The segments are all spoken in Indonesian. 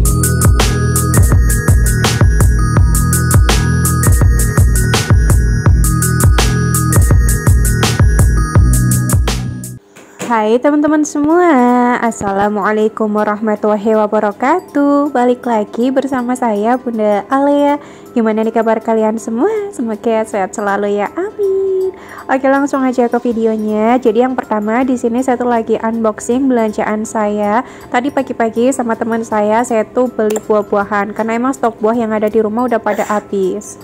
Hai teman-teman semua, Assalamualaikum warahmatullahi wabarakatuh. Balik lagi bersama saya Bunda Alea. Gimana nih kabar kalian semua? Semoga sehat selalu ya, amin. Oke, langsung aja ke videonya. Jadi yang pertama di sini saya tuh lagi unboxing belanjaan saya. Tadi pagi-pagi sama teman saya tuh beli buah-buahan karena emang stok buah yang ada di rumah udah pada habis.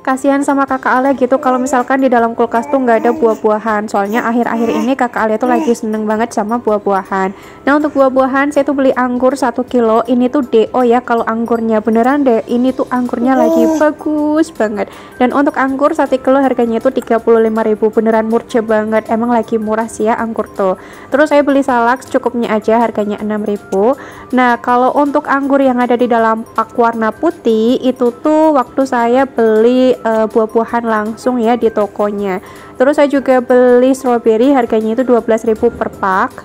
Kasihan sama kakak Ale gitu kalau misalkan di dalam kulkas tuh nggak ada buah-buahan. Soalnya akhir-akhir ini kakak Ale tuh lagi seneng banget sama buah-buahan. Nah, untuk buah-buahan saya tuh beli anggur 1 kilo. Ini tuh DO ya, kalau anggurnya beneran deh. Ini tuh anggurnya lagi bagus banget. Dan untuk anggur 1 kilo harganya tuh 35.000, beneran murce banget. Emang lagi murah sih ya anggur tuh. Terus saya beli salak secukupnya aja, harganya 6.000. Nah, kalau untuk anggur yang ada di dalam pak warna putih itu tuh waktu saya beli buah-buahan langsung ya di tokonya. Terus saya juga beli strawberry, harganya itu 12.000 per pak.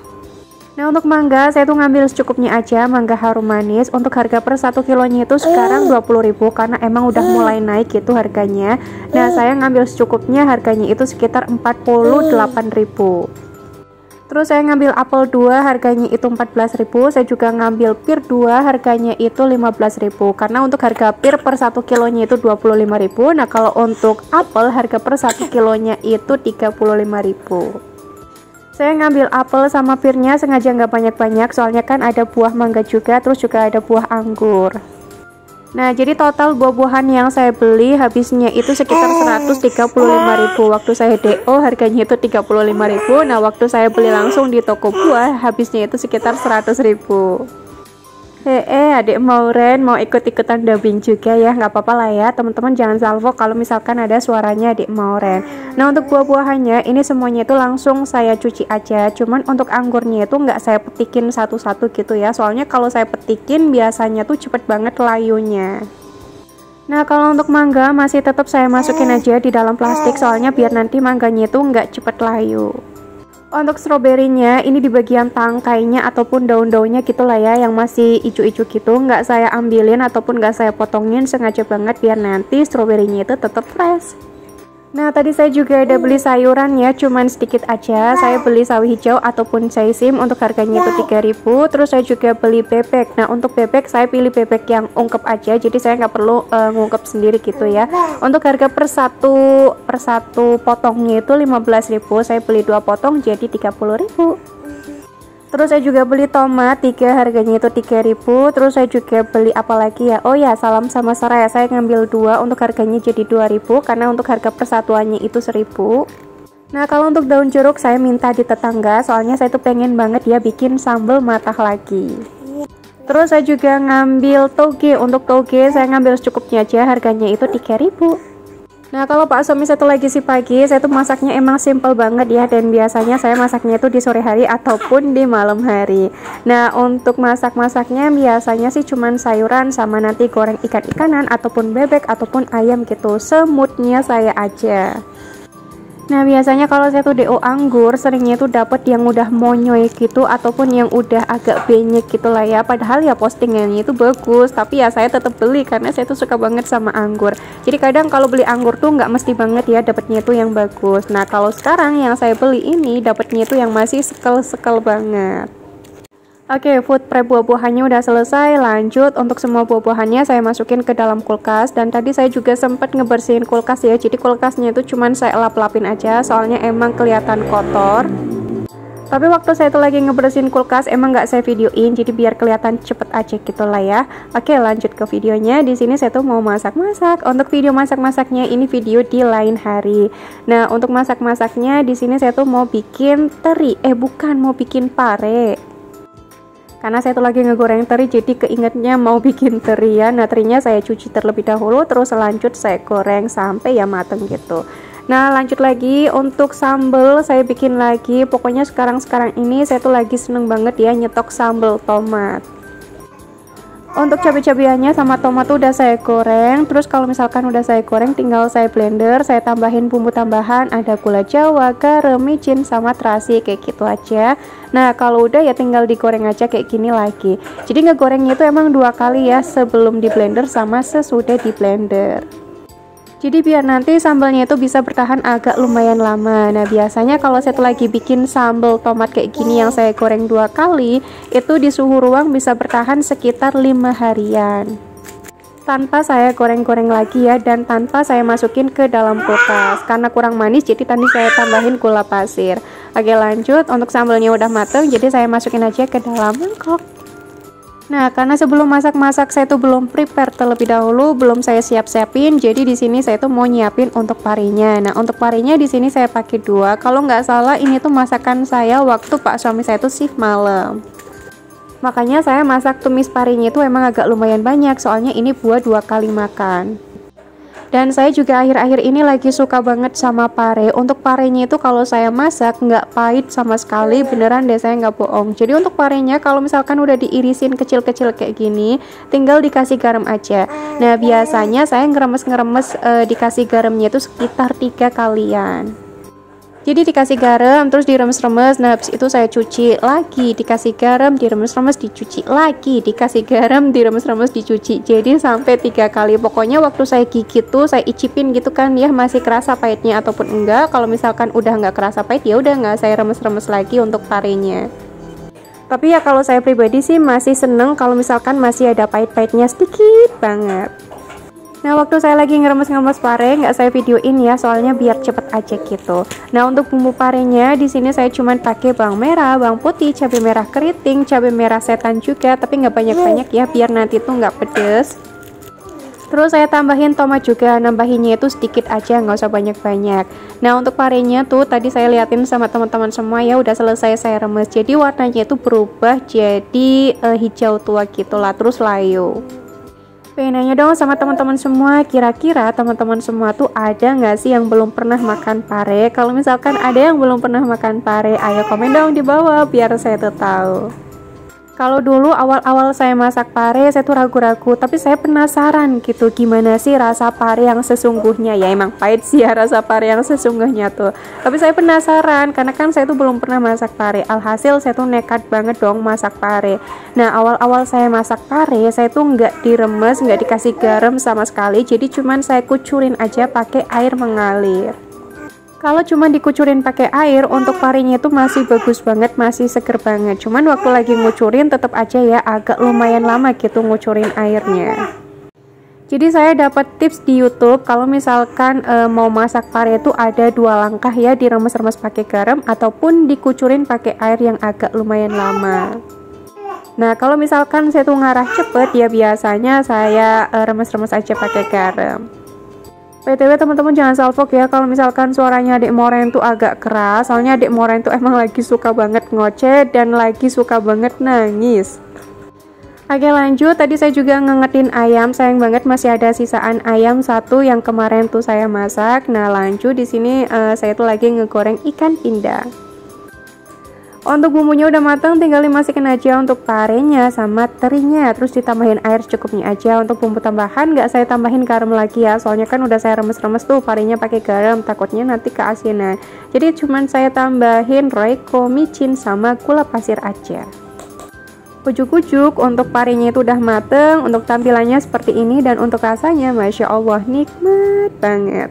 Nah, untuk mangga saya tuh ngambil secukupnya aja, mangga harum manis. Untuk harga per 1 kilonya itu sekarang 20.000 karena emang udah mulai naik gitu harganya. Nah, saya ngambil secukupnya, harganya itu sekitar 48.000. Terus saya ngambil apel 2, harganya itu 14.000. Saya juga ngambil pir 2, harganya itu 15.000. Karena untuk harga pir per 1 kilonya itu 25.000. Nah, kalau untuk apel harga per 1 kilonya itu 35.000. Saya ngambil apel sama pirnya sengaja nggak banyak-banyak, soalnya kan ada buah mangga juga, terus juga ada buah anggur. Nah, jadi total buah-buahan yang saya beli habisnya itu sekitar 135.000. Waktu saya DO harganya itu 35.000. Nah, waktu saya beli langsung di toko buah habisnya itu sekitar 100.000. Adik Mauren mau ikut-ikutan dubbing juga ya, nggak apa-apa lah ya teman-teman, jangan salvo kalau misalkan ada suaranya adik Mauren. Nah, untuk buah-buahannya ini semuanya itu langsung saya cuci aja, cuman untuk anggurnya itu nggak saya petikin satu-satu gitu ya, soalnya kalau saya petikin biasanya tuh cepet banget layunya. Nah, kalau untuk mangga masih tetap saya masukin aja di dalam plastik, soalnya biar nanti mangganya itu nggak cepet layu. Untuk stroberinya ini di bagian tangkainya ataupun daun-daunnya gitulah ya, yang masih hijau-hijau gitu, nggak saya ambilin ataupun nggak saya potongin, sengaja banget biar nanti stroberinya itu tetap fresh. Nah, tadi saya juga ada beli sayuran ya, cuman sedikit aja. Saya beli sawi hijau ataupun saisim, untuk harganya itu 3.000. Terus saya juga beli bebek. Nah, untuk bebek saya pilih bebek yang ungkep aja, jadi saya nggak perlu ngungkep sendiri gitu ya. Untuk harga per satu potongnya itu 15.000. Saya beli 2 potong jadi 30.000. Terus saya juga beli tomat 3, harganya itu 3.000. Terus saya juga beli apa lagi ya, oh ya, salam sama serai, saya ngambil 2, untuk harganya jadi 2.000 karena untuk harga persatuannya itu 1.000. Nah, kalau untuk daun jeruk saya minta di tetangga, soalnya saya tuh pengen banget ya bikin sambal matah lagi. Terus saya juga ngambil toge. Untuk toge saya ngambil secukupnya aja, harganya itu 3.000. Nah, kalau Pak suami satu lagi si pagi, saya tuh masaknya emang simple banget ya, dan biasanya saya masaknya itu di sore hari ataupun di malam hari. Nah, untuk masak-masaknya biasanya sih cuman sayuran sama nanti goreng ikan-ikanan ataupun bebek ataupun ayam gitu, semutnya saya aja. Nah, biasanya kalau saya tuh DO anggur seringnya tuh dapat yang udah monyoy gitu ataupun yang udah agak benyek gitu lah ya. Padahal ya postingannya itu bagus, tapi ya saya tetap beli karena saya tuh suka banget sama anggur. Jadi kadang kalau beli anggur tuh nggak mesti banget ya dapatnya itu yang bagus. Nah, kalau sekarang yang saya beli ini dapatnya itu yang masih sekel-sekel banget. Oke, food prep buah-buahannya udah selesai. Lanjut, untuk semua buah-buahannya saya masukin ke dalam kulkas. Dan tadi saya juga sempat ngebersihin kulkas ya, jadi kulkasnya itu cuman saya lap-lapin aja, soalnya emang kelihatan kotor. Tapi waktu saya tuh lagi ngebersihin kulkas emang nggak saya videoin, jadi biar kelihatan cepet aja gitu lah ya. Oke, lanjut ke videonya. Di sini saya tuh mau masak-masak. Untuk video masak-masaknya ini video di lain hari. Nah, untuk masak-masaknya di sini saya tuh mau bikin teri, mau bikin pare. Karena saya tuh lagi ngegoreng teri, jadi keingetnya mau bikin teri ya. Nah, terinya saya cuci terlebih dahulu, terus lanjut saya goreng sampai ya mateng gitu. Nah, lanjut lagi untuk sambal saya bikin lagi. Pokoknya sekarang ini saya tuh lagi seneng banget ya nyetok sambal tomat. Untuk cabai-cabiannya sama tomat tuh udah saya goreng. Terus kalau misalkan udah saya goreng, tinggal saya blender, saya tambahin bumbu tambahan, ada gula jawa, garam, micin, sama terasi, kayak gitu aja. Nah kalau udah ya tinggal digoreng aja kayak gini lagi. Jadi ngegorengnya itu emang 2 kali ya, sebelum di blender sama sesudah di blender. Jadi biar nanti sambalnya itu bisa bertahan agak lumayan lama. Nah biasanya kalau saya tuh lagi bikin sambal tomat kayak gini yang saya goreng 2 kali, itu di suhu ruang bisa bertahan sekitar 5 harian. Tanpa saya goreng-goreng lagi ya, dan tanpa saya masukin ke dalam kulkas. Karena kurang manis jadi tadi saya tambahin gula pasir. Oke lanjut, untuk sambalnya udah mateng, jadi saya masukin aja ke dalam mangkok. Nah, karena sebelum masak-masak saya tuh belum prepare terlebih dahulu, belum saya siap-siapin. Jadi di sini saya tuh mau nyiapin untuk parinya. Nah, untuk parinya di sini saya pakai 2. Kalau nggak salah ini tuh masakan saya waktu pak suami saya tuh shift malam. Makanya saya masak tumis parinya itu emang agak lumayan banyak, soalnya ini buat 2 kali makan. Dan saya juga akhir-akhir ini lagi suka banget sama pare. Untuk parenya itu kalau saya masak nggak pahit sama sekali, beneran deh saya nggak bohong. Jadi untuk parenya kalau misalkan udah diirisin kecil-kecil kayak gini, tinggal dikasih garam aja. Nah biasanya saya ngeremes-ngeremes dikasih garamnya itu sekitar 3 kalian. Jadi dikasih garam, terus diremes-remes. Nah habis itu saya cuci lagi, dikasih garam, diremes-remes, dicuci lagi, dikasih garam, diremes-remes, dicuci. Jadi sampai 3 kali. Pokoknya waktu saya gigit tuh saya icipin gitu kan ya, masih kerasa pahitnya ataupun enggak. Kalau misalkan udah nggak kerasa pahit ya udah nggak saya remes-remes lagi untuk parenya. Tapi ya kalau saya pribadi sih masih seneng kalau misalkan masih ada pahit-pahitnya sedikit banget. Nah waktu saya lagi ngeremes-ngeremes pare nggak saya videoin ya, soalnya biar cepet aja gitu. Nah untuk bumbu parenya di sini saya cuman pakai bawang merah, bawang putih, cabai merah keriting, cabai merah setan juga, tapi nggak banyak-banyak ya biar nanti tuh nggak pedes. Terus saya tambahin tomat juga, nambahinnya itu sedikit aja, nggak usah banyak-banyak. Nah untuk parenya tuh tadi saya liatin sama teman-teman semua ya, udah selesai saya remes. Jadi warnanya itu berubah jadi hijau tua gitulah, terus layu. Pengen nanya dong sama teman-teman semua, kira-kira teman-teman semua tuh ada nggak sih yang belum pernah makan pare? Kalau misalkan ada yang belum pernah makan pare, ayo komen dong di bawah biar saya tuh tahu. Kalau dulu awal-awal saya masak pare, saya tuh ragu-ragu, tapi saya penasaran gitu gimana sih rasa pare yang sesungguhnya. Ya emang pahit sih ya rasa pare yang sesungguhnya tuh. Tapi saya penasaran karena kan saya tuh belum pernah masak pare. Alhasil saya tuh nekat banget dong masak pare. Nah, awal-awal saya masak pare, saya tuh nggak diremes, nggak dikasih garam sama sekali. Jadi cuman saya kucurin aja pakai air mengalir. Kalau cuma dikucurin pakai air, untuk parenya itu masih bagus banget, masih seger banget. Cuman waktu lagi ngucurin tetap aja ya agak lumayan lama gitu ngucurin airnya. Jadi saya dapat tips di YouTube kalau misalkan mau masak pare itu ada 2 langkah ya, diremes-remes pakai garam ataupun dikucurin pakai air yang agak lumayan lama. Nah kalau misalkan saya tuh ngarah cepet ya biasanya saya remes-remes aja pakai garam. BTW teman-teman jangan salfok ya kalau misalkan suaranya adik Moren tuh agak keras, soalnya adik Moren tuh emang lagi suka banget ngoceh dan lagi suka banget nangis. Oke lanjut, tadi saya juga ngengetin ayam, sayang banget masih ada sisaan ayam 1 yang kemarin tuh saya masak. Nah lanjut di sini saya tuh lagi ngegoreng ikan pindang. Untuk bumbunya udah matang, tinggal dimasukin aja untuk parenya sama terinya, terus ditambahin air secukupnya aja. Untuk bumbu tambahan nggak saya tambahin garam lagi ya, soalnya kan udah saya remes-remes tuh parenya pakai garam, takutnya nanti keasinan. Jadi cuman saya tambahin roiko, micin, sama gula pasir aja. Ujuk-ujuk untuk parenya itu udah mateng. Untuk tampilannya seperti ini dan untuk rasanya Masya Allah nikmat banget.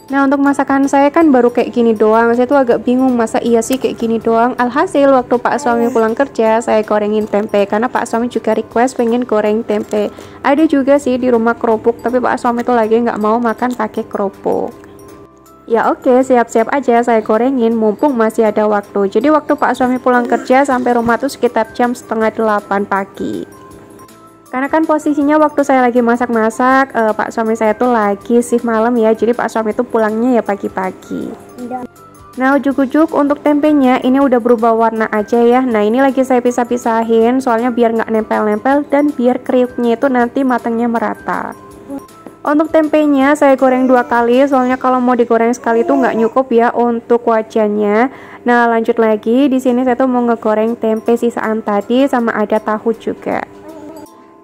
Nah untuk masakan saya kan baru kayak gini doang, saya tuh agak bingung masa iya sih kayak gini doang. Alhasil waktu pak suami pulang kerja saya gorengin tempe, karena pak suami juga request pengen goreng tempe. Ada juga sih di rumah kerupuk, tapi pak suami tuh lagi nggak mau makan pakai kerupuk. Ya oke, siap-siap aja saya gorengin mumpung masih ada waktu. Jadi waktu pak suami pulang kerja sampai rumah tuh sekitar jam 7:30 pagi. Karena kan posisinya waktu saya lagi masak-masak, pak suami saya tuh lagi shift malam ya, jadi pak suami tuh pulangnya ya pagi-pagi. Nah ujuk-ujuk untuk tempenya ini udah berubah warna aja ya. Nah ini lagi saya pisah-pisahin soalnya biar nggak nempel-nempel dan biar kriuknya itu nanti matangnya merata. Untuk tempenya saya goreng 2 kali, soalnya kalau mau digoreng sekali tuh nggak nyukup ya untuk wajannya. Nah lanjut lagi, di sini saya tuh mau ngegoreng tempe sisaan tadi sama ada tahu juga.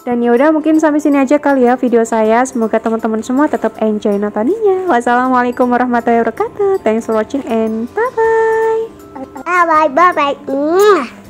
Dan yaudah mungkin sampai sini aja kali ya video saya. Semoga teman-teman semua tetap enjoy nontoninnya. Wassalamualaikum warahmatullahi wabarakatuh. Thanks for watching and bye bye. Bye bye bye bye.